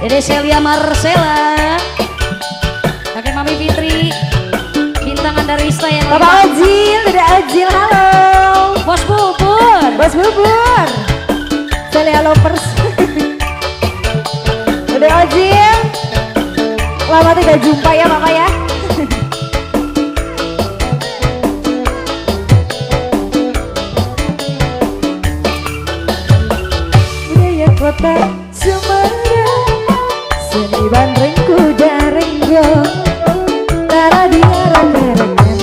Dede Celia Marcella, kakek Mami Fitri, Bintang Andarista yang Bapak Ojil, Dede Ojil, halo. Bos Bubur, Bos Bubur, Celia Lovers. Dede Ojil, lama tidak jumpa ya Mama ya. Budaya kota Semarang, seni bandreng kuda renggong, tara diarang-arangan,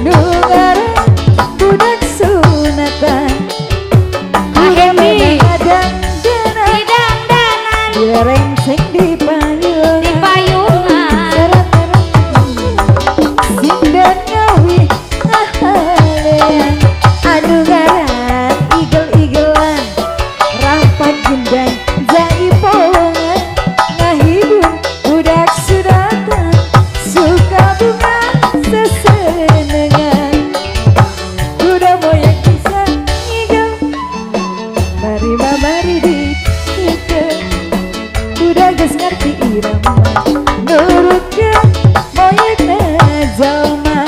nungarang budak sunatan. Ahemi, Kadang-kadang Didang-dangan, direngseng di payungan, di payungan. Sindan ngawi ahalean, anu ngaran igel-igelan, rampak gendang jaipongan, ngahibur budak sudatan, suka bunga sesenengan. Kuda moyang bisa ngigel, mari mamari dikekel, kuda geus ngerti irama, nurutkeun moyangna jalma.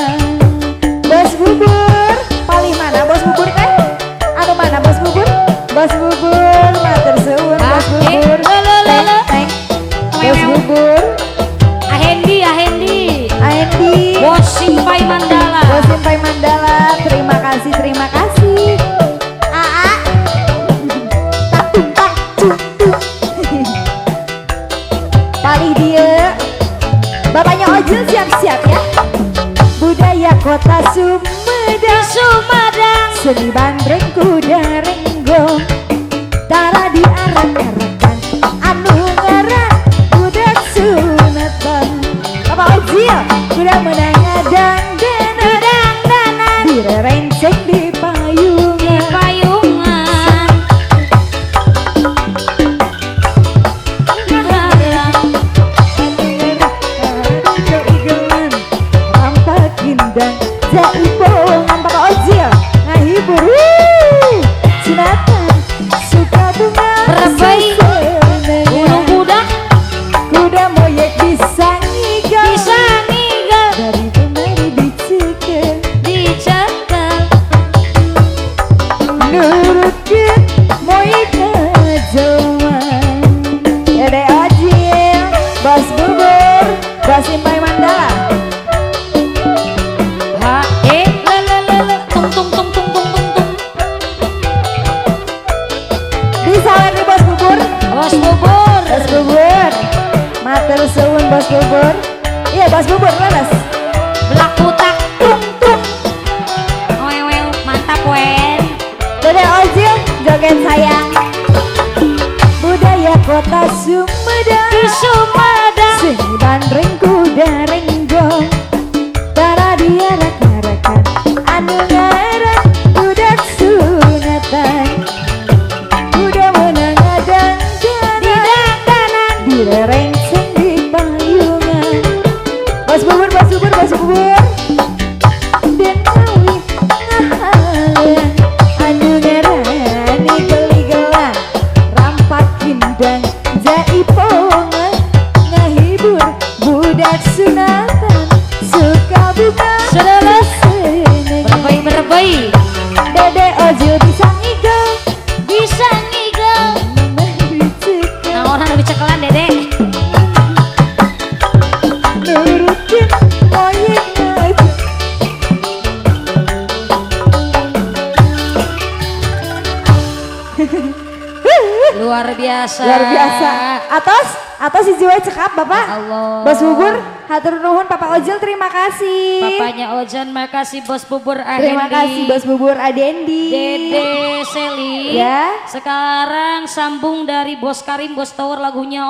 Bos Bubur, paling mana Bos Bubur teh? Anu mana Bos Bubur? Bos Bubur, matur suwun Bos Bubur. Teng, Bos Bubur, Ahendi, Ahendi, Andi, Bos Simpai Mandala. Bos Simpai Mandala, terima kasih, terima kasih. Aa, tak tumpak cutu. Paling dia, bapaknya Ojil siap-siap ya. Budaya kota Sumedang, Sumedang, seni bandreng kuda renggong, tara diarak-arakan, anu ngaran budak sunatan. Bapak Ojil, kuda menang dang-danan, dang-danan, direrenceng di di payungan. payungan. Igel-igelan, rampak gendang, jaipongan. Bapak Ojil, ngahibur, sunatan, suka bunga Berebay, sesenengan. gunung budak, Kuda moyek bisa ngigel, bisa ngigel, dari kemari dicekel, dicekel. nurutkeun moyekna jelma. Dede Ojil, Bos Bubur, Bos Simpai Mandala. Ha, le, tung tung tung tung tung tung tung. Disawer nih Bos Bubur. Bos Bubur, Bos Bubur, matur suwun Bos Bubur. Iya Bos Bubur leres. belak putak, tung tung. Wew, mantap wen. Dede Ojil, joget sayang. Budaya kota Sumedang, Di Sumedang, seni bandreng kuda renggong, tara diarak-arakan, anu ngaran budak sunatan. Kuda menang dang-danan, didang-danan, direrengseng di payungan. Bos Bubur, Bos Bubur, Bos Bubur. Den ngawi ngahalean, anu ngaran igel-igelan, rampak gendang jaipongan, ngahibur budak sunatan, suka bunga Saudara. sesenengan. berbay, Dede Ojil bisa ngigel, bisa ngigel. mari cekel, Nah orang lebih cekelan dede. nurutin moyekna aja. Luar biasa. Luar biasa. Atos si jiwa cekap Bapak. Allah. Bos Bubur, hatur nuhun Bapak Ojil, terima kasih. Bapaknya Ojan, makasih Bos Bubur Ahendi. Terima kasih Bos Bubur Adendi. Dede Seli. Ya. Sekarang sambung dari Bos Karim, Bos Tower lagunya